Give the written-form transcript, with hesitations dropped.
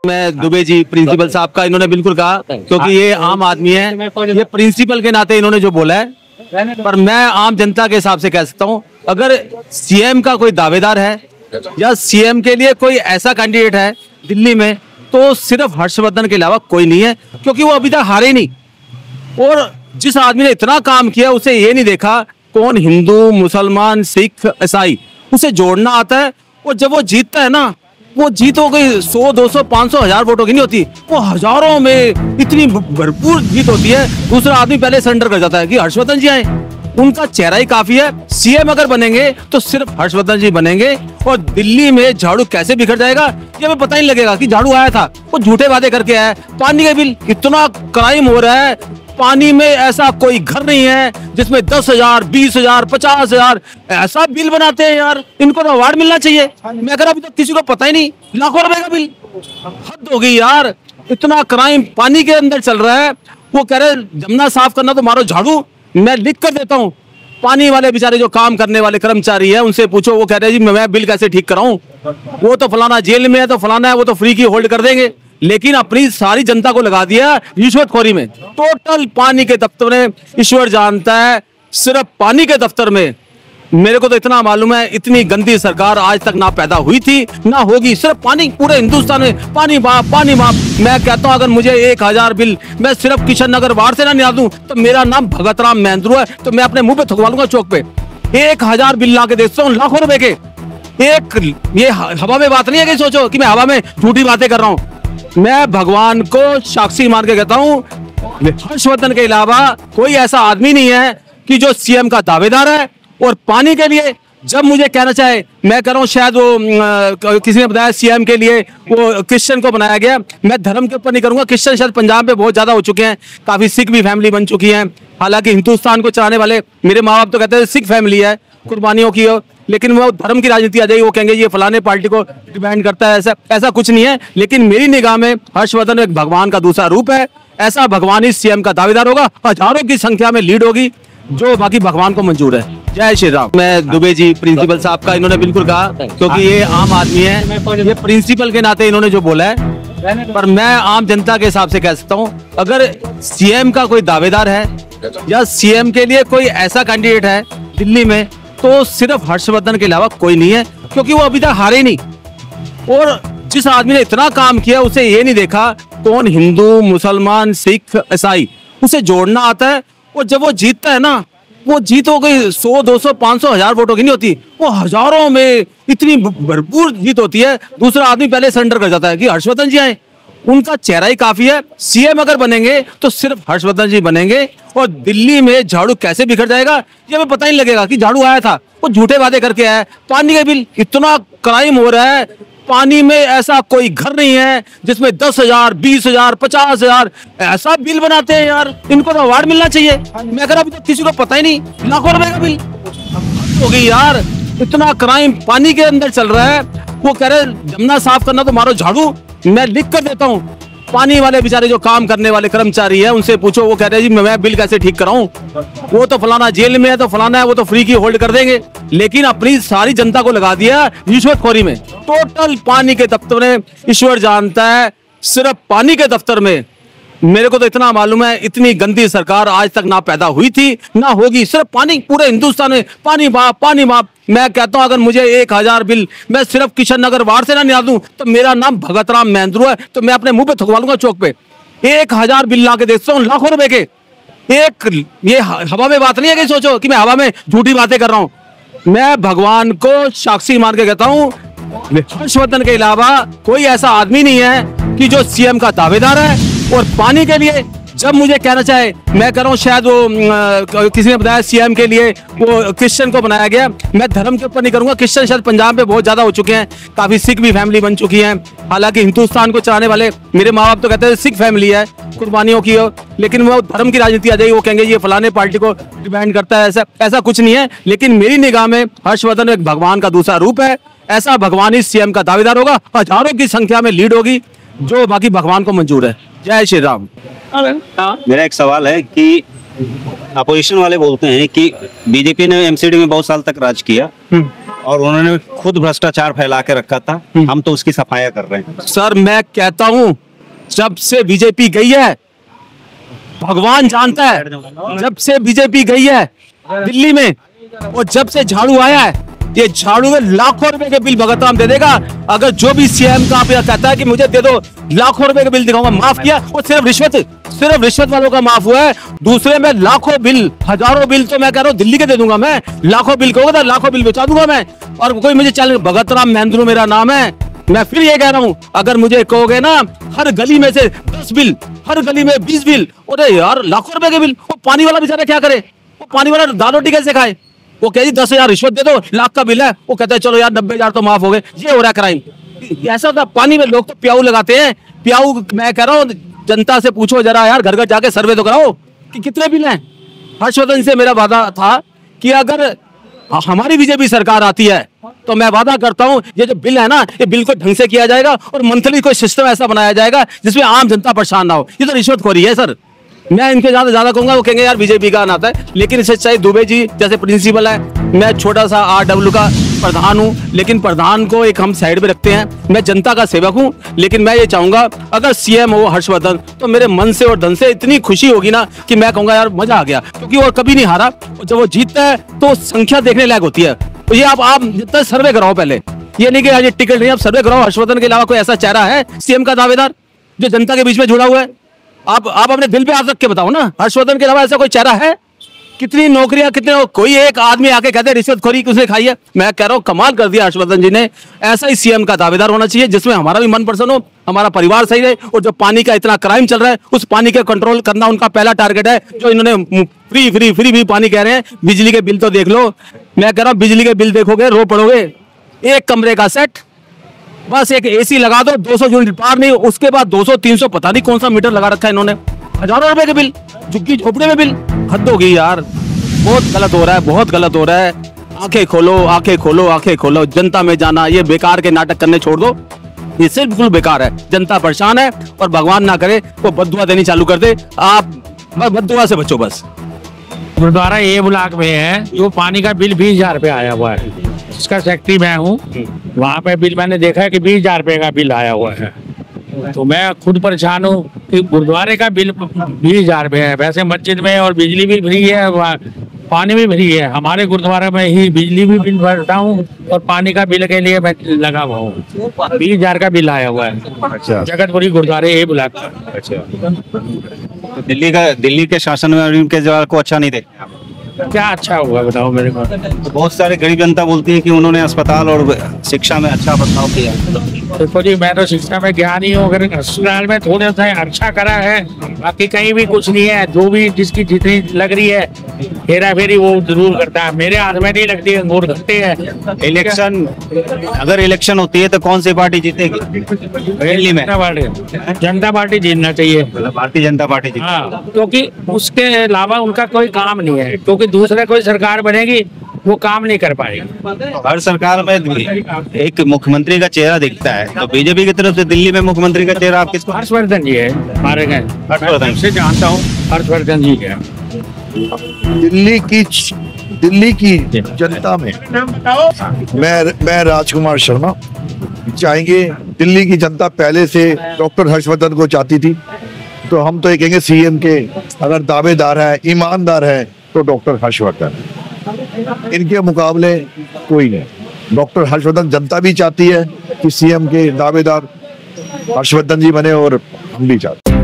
मैं दुबे जी प्रिंसिपल साहब का इन्होंने बिल्कुल कहा, क्योंकि ये आम आदमी है, ये प्रिंसिपल के नाते इन्होंने जो बोला है, पर मैं आम जनता के हिसाब से कह सकता हूँ, अगर सीएम का कोई दावेदार है या सीएम के लिए कोई ऐसा कैंडिडेट है दिल्ली में, तो सिर्फ हर्षवर्धन के अलावा कोई नहीं है, क्योंकि वो अभी तक हारे नहीं। और जिस आदमी ने इतना काम किया उसे ये नहीं देखा कौन हिंदू, मुसलमान, सिख, ईसाई, उसे जोड़ना आता है। और जब वो जीतता है ना, वो जीत हो गई 100, 200, 500, 1000 वोटों की नहीं होती, वो हजारों में इतनी भरपूर जीत होती है। दूसरा आदमी पहले सरेंडर कर जाता है कि हर्षवर्धन जी आए, उनका चेहरा ही काफी है। सीएम अगर बनेंगे तो सिर्फ हर्षवर्धन जी बनेंगे, और दिल्ली में झाड़ू कैसे बिखर जाएगा ये हमें पता ही नहीं लगेगा कि झाड़ू आया था। वो झूठे वादे करके आया। पानी का बिल, इतना क्राइम हो रहा है, पानी में ऐसा कोई घर नहीं है जिसमें 10,000, 20,000, 50,000 ऐसा बिल बनाते हैं यार। इनको तो अवार्ड मिलना चाहिए। मैं अगर अभी तक किसी को पता ही नहीं, लाखों रुपए का बिल, हद हो गई यार। इतना क्राइम पानी के अंदर चल रहा है। वो कह रहे जमुना साफ करना तो मारो झाड़ू, मैं लिख कर देता हूँ। पानी वाले बेचारे जो काम करने वाले कर्मचारी है, उनसे पूछो, वो कह रहे हैं जी मैं बिल कैसे ठीक कराऊं, वो तो फलाना जेल में है, तो फलाना है, वो तो फ्री की होल्ड कर देंगे। लेकिन अपनी सारी जनता को लगा दिया रिश्वतखोरी में। टोटल पानी के दफ्तर में, ईश्वर जानता है, सिर्फ पानी के दफ्तर में मेरे को तो इतना मालूम है, इतनी गंदी सरकार आज तक ना पैदा हुई थी ना होगी। सिर्फ पानी, पूरे हिंदुस्तान में पानी माफ, पानी माफ। मैं कहता हूं अगर मुझे 1000 बिल मैं सिर्फ किशन नगर वार्ड से ना निकाल दूं तो मेरा नाम भगत राम महेंद्रू है, तो मैं अपने मुंह पे थकवा लूंगा चौक पे। 1000 बिल ला के देखता हूँ, लाखों रुपए के। एक ये हवा में बात नहीं है कि सोचो कि मैं हवा में झूठी बातें कर रहा हूँ। मैं भगवान को साक्षी मान के कहता हूँ, हर्षवर्धन के अलावा कोई ऐसा आदमी नहीं है कि जो सीएम का दावेदार है। और पानी के लिए जब मुझे कहना चाहे, मैं कह रहा हूँ शायद वो किसी ने बताया सीएम के लिए वो क्रिश्चियन को बनाया गया। मैं धर्म के ऊपर नहीं करूंगा, क्रिश्चियन शायद पंजाब में बहुत ज्यादा हो चुके हैं, काफी सिख भी फैमिली बन चुकी है। हालांकि हिंदुस्तान को चलाने वाले मेरे माँ बाप तो कहते हैं सिख फैमिली है, कुर्बानियों की हो, लेकिन वो धर्म की राजनीति आ जाएगी, वो कहेंगे ये फलाने पार्टी को डिपेंड करता है। ऐसा कुछ नहीं है। लेकिन मेरी निगाह में हर्षवर्धन एक भगवान का दूसरा रूप है। ऐसा भगवान ही सीएम का दावेदार होगा, हजारों की संख्या में लीड होगी, जो बाकी भगवान को मंजूर है। जय श्री राम। मैं दुबे जी प्रिंसिपल साहब का इन्होंने बिल्कुल कहा, क्योंकि ये आम आदमी है, ये प्रिंसिपल के नाते इन्होंने जो बोला है, पर मैं आम जनता के हिसाब से कह सकता हूँ, अगर सीएम का कोई दावेदार है या सीएम के लिए कोई ऐसा कैंडिडेट है दिल्ली में, तो सिर्फ हर्षवर्धन के अलावा कोई नहीं है, क्योंकि वो अभी तक हारे नहीं। और जिस आदमी ने इतना काम किया उसे ये नहीं देखा कौन हिंदू, मुसलमान, सिख, ईसाई, उसे जोड़ना आता है। और जब वो जीतता है ना, वो जीत हो गई 100, 200, 500, 1000 वोटों की नहीं होती, वो हजारों में इतनी भरपूर जीत होती है। दूसरा आदमी पहले सरेंडर कर जाता है कि हर्षवर्धन जी आए, उनका चेहरा ही काफी है। सीएम अगर बनेंगे तो सिर्फ हर्षवर्धन जी बनेंगे, और दिल्ली में झाड़ू कैसे बिखर जाएगा ये हमें पता ही नहीं लगेगा कि झाड़ू आया था। वो झूठे वादे करके आया। पानी का बिल, इतना क्राइम हो रहा है, पानी में ऐसा कोई घर नहीं है जिसमें 10,000, 20,000, 50,000 ऐसा बिल बनाते हैं यार। इनको तो अवार्ड मिलना चाहिए। मैं अगर अभी तक किसी को पता ही नहीं, लाखों रुपए का बिल हो गई यार। इतना क्राइम पानी के अंदर चल रहा है। वो कह रहे जमुना साफ करना तो मारो झाड़ू, मैं लिख कर देता हूँ। पानी वाले बेचारे जो काम करने वाले कर्मचारी है, उनसे पूछो, वो कह रहे हैं जी मैं बिल कैसे ठीक कराऊं, वो तो फलाना जेल में है, तो फलाना है, वो तो फ्री की होल्ड कर देंगे। लेकिन अपनी सारी जनता को लगा दिया रिश्वतखोरी में। टोटल पानी के दफ्तर में, ईश्वर जानता है, सिर्फ पानी के दफ्तर में मेरे को तो इतना मालूम है, इतनी गंदी सरकार आज तक ना पैदा हुई थी ना होगी। सिर्फ पानी, पूरे हिंदुस्तान में पानी माफ, पानी माफ। मैं कहता हूं अगर मुझे 1000 बिल मैं सिर्फ किशन नगर वार्ड से ना निकाल दूं तो मेरा नाम भगत राम महेंद्रू है, तो मैं अपने मुंह पे थकवा लूंगा चौक पे। 1000 बिल ला के देखता हूँ, लाखों रुपए के। एक ये हवा में बात नहीं है कि सोचो कि मैं हवा में झूठी बातें कर रहा हूँ। मैं भगवान को साक्षी मान के कहता हूँ, हर्षवर्धन के अलावा कोई ऐसा आदमी नहीं है कि जो सीएम का दावेदार है। और पानी के लिए जब मुझे कहना चाहे, मैं कह रहा हूँ शायद वो किसी ने बताया सीएम के लिए वो क्रिश्चियन को बनाया गया। मैं धर्म के ऊपर नहीं करूंगा, क्रिश्चियन शायद पंजाब में बहुत ज्यादा हो चुके हैं, काफी सिख भी फैमिली बन चुकी है। हालांकि हिंदुस्तान को चलाने वाले मेरे माँ बाप तो कहते हैं सिख फैमिली है, कुर्बानियों की हो, लेकिन वो धर्म की राजनीति आ जाएगी, वो कहेंगे ये फलाने पार्टी को डिपेंड करता है। ऐसा कुछ नहीं है। लेकिन मेरी निगाह में हर्षवर्धन एक भगवान का दूसरा रूप है। ऐसा भगवान ही सीएम का दावेदार होगा, हजारों की संख्या में लीड होगी, जो बाकी भगवान को मंजूर है। जय श्री राम। मेरा एक सवाल है कि अपोजिशन वाले बोलते हैं कि बीजेपी ने एमसीडी में बहुत साल तक राज किया, और उन्होंने खुद भ्रष्टाचार फैला के रखा था। हम तो उसकी सफाया कर रहे हैं। सर मैं कहता हूं, जब से बीजेपी गई है, भगवान जानता है, जब से बीजेपी गई है दिल्ली में और जब से झाड़ू आया है, ये झाड़ू में लाखों रुपए के बिल भगत राम दे देगा। अगर जो भी सीएम का आप कहता है कि मुझे दे दो, लाखों रुपए के बिल दिखाऊंगा, माफ किया, वो सिर्फ रिश्वत वालों का माफ हुआ है। दूसरे में लाखों बिल, हजारों बिल तो मैं कह रहा हूँ दिल्ली के दे दूंगा मैं। लाखों बिल कहोगे तो लाखों बिल बेचा दूंगा मैं। और कोई मुझे चैलेंज, भगत राम महेंद्रू मेरा नाम है। मैं फिर ये कह रहा हूँ, अगर मुझे कहोगे ना हर गली में से 10 बिल, हर गली में 20 बिल, अरे यार लाखों रुपए के बिल, वो पानी वाला बेचारा क्या करे? वो पानी वाला दाल रोटी कैसे खाए? वो कह जी 10,000 रिश्वत दे दो, लाख का बिल है, वो कहता है चलो यार 90,000 तो माफ हो गए। ये हो रहा है क्राइम। ऐसा होता पानी में लोग तो प्याऊ लगाते हैं। प्याऊ मैं कह रहा हूँ, जनता से पूछो जरा यार, घर घर जाके सर्वे तो कराओ कि कितने बिल हैं। हर्षवर्धन से मेरा वादा था कि अगर हमारी बीजेपी सरकार आती है तो मैं वादा करता हूं ये जो बिल है ना, ये बिल को ढंग से किया जाएगा और मंथली कोई सिस्टम ऐसा बनाया जाएगा जिसमें आम जनता परेशान ना हो। ये तो रिश्वतखोरी है सर। मैं इनके ज्यादा कहूंगा, वो कहेंगे यार बीजेपी का नाता है, लेकिन इससे चाहिए दुबे जी जैसे प्रिंसिपल है। मैं छोटा सा RW का प्रधान हूं, लेकिन प्रधान को एक हम साइड में रखते हैं। मैं जनता का सेवक हूं, लेकिन मैं ये चाहूंगा अगर सीएम हो हर्षवर्धन तो मेरे मन से और धन से इतनी खुशी होगी ना कि मैं कहूंगा यार मजा आ गया, क्योंकि वो कभी नहीं हारा। जब वो जीतता है तो संख्या देखने लायक होती है। तो ये आप जितना सर्वे कराओ पहले, ये नहीं कि आज टिकट नहीं, आप सर्वे कराओ। हर्षवर्धन के अलावा कोई ऐसा चेहरा है सीएम का दावेदार जो जनता के बीच में जुड़ा हुआ है? आप अपने दिल पे हाथ रख के बताओ ना, हर्षवर्धन के अलावा ऐसा कोई चेहरा है? कितनी नौकरियां, कितने, कोई एक आदमी आके कहते हैं रिश्वतखोरी किसने खाई है? मैं कह रहा हूँ कमाल कर दिया हर्षवर्धन जी ने। ऐसा ही सीएम का दावेदार होना चाहिए जिसमें हमारा भी मन प्रसन्न हो, हमारा परिवार सही रहे। और जो पानी का इतना क्राइम चल रहा है, उस पानी के कंट्रोल करना उनका पहला टारगेट है। जो इन्होंने फ्री पानी कह रहे हैं, बिजली के बिल तो देख लो। मैं कह रहा हूँ बिजली के बिल देखोगे रो पड़ोगे। एक कमरे का सेट, बस एक AC लगा दो, 200 यूनिट पार नहीं, उसके बाद 200-300 पता नहीं कौन सा मीटर लगा रखा है इन्होंने। हजारों रुपए के बिल, झुग्गी झोपड़े में बिल। हद होगी यार, बहुत गलत हो रहा है, बहुत गलत हो रहा है। आंखें खोलो, आंखें खोलो, आंखें खोलो। जनता में जाना, ये बेकार के नाटक करने छोड़ दो, ये सिर्फ बिल्कुल बेकार है। जनता परेशान है और भगवान ना करे वो बद्दुआ देनी चालू कर दे। आप बद्दुआ से बचो बस। गुरुद्वारा ए ब्लॉक में है, जो पानी का बिल 20,000 रुपये आया हुआ है। इसका सेक्रेटरी मैं हूँ। वहाँ पे बिल मैंने देखा है कि 20,000 रुपये का बिल आया हुआ है। तो मैं खुद परेशान हूँ कि गुरुद्वारे का बिल 20,000 रुपये है। वैसे मस्जिद में और बिजली भी फ्री है, पानी भी फ्री है। हमारे गुरुद्वारा में ही बिजली भी बिल भरता हूँ और पानी का बिल के लिए मैं लगा हुआ हूँ। 20,000 का बिल आया हुआ है। अच्छा, जगतपुरी गुरुद्वारे ए ब्लॉक का। अच्छा, तो दिल्ली के शासन में अरविंद केजरीवाल को अच्छा नहीं देखते आप? क्या अच्छा हुआ बताओ मेरे को? तो बहुत सारे गरीब जनता बोलती है कि उन्होंने अस्पताल और शिक्षा में अच्छा बदलाव किया। देखो जी, मैं तो शिक्षा में ज्ञानी हूँ, अगर अस्पताल में थोड़ा सा अच्छा करा है, बाकी कहीं भी कुछ नहीं है। जो भी जिसकी जितनी लग रही है हेरा फेरी वो जरूर करता है। मेरे हाथ में नहीं लगती, अंगूर घटते हैं। इलेक्शन, अगर इलेक्शन होती है तो कौन सी पार्टी जीतेगी दिल्ली में? जनता पार्टी जीतना चाहिए। भारतीय जनता पार्टी। हाँ, क्योंकि उसके अलावा उनका कोई काम नहीं है, क्योंकि दूसरे कोई सरकार बनेगी वो काम नहीं कर पाएगी। हर सरकार में एक मुख्यमंत्री का चेहरा दिखता है, तो बीजेपी की तरफ से दिल्ली में मुख्यमंत्री का चेहरा आप किसको? हर्षवर्धन जी है हमारे गए। हर्षवर्धन से जानता हूँ, हर्षवर्धन जी है। दिल्ली की जनता में मैं राजकुमार शर्मा चाहेंगे, दिल्ली की जनता पहले से डॉक्टर हर्षवर्धन को चाहती थी, तो हम तो ये कहेंगे सीएम के अगर दावेदार है, ईमानदार है तो डॉक्टर हर्षवर्धन। इनके मुकाबले कोई नहीं। डॉक्टर हर्षवर्धन जनता भी चाहती है कि सीएम के दावेदार हर्षवर्धन जी बने और हम भी चाहते हैं।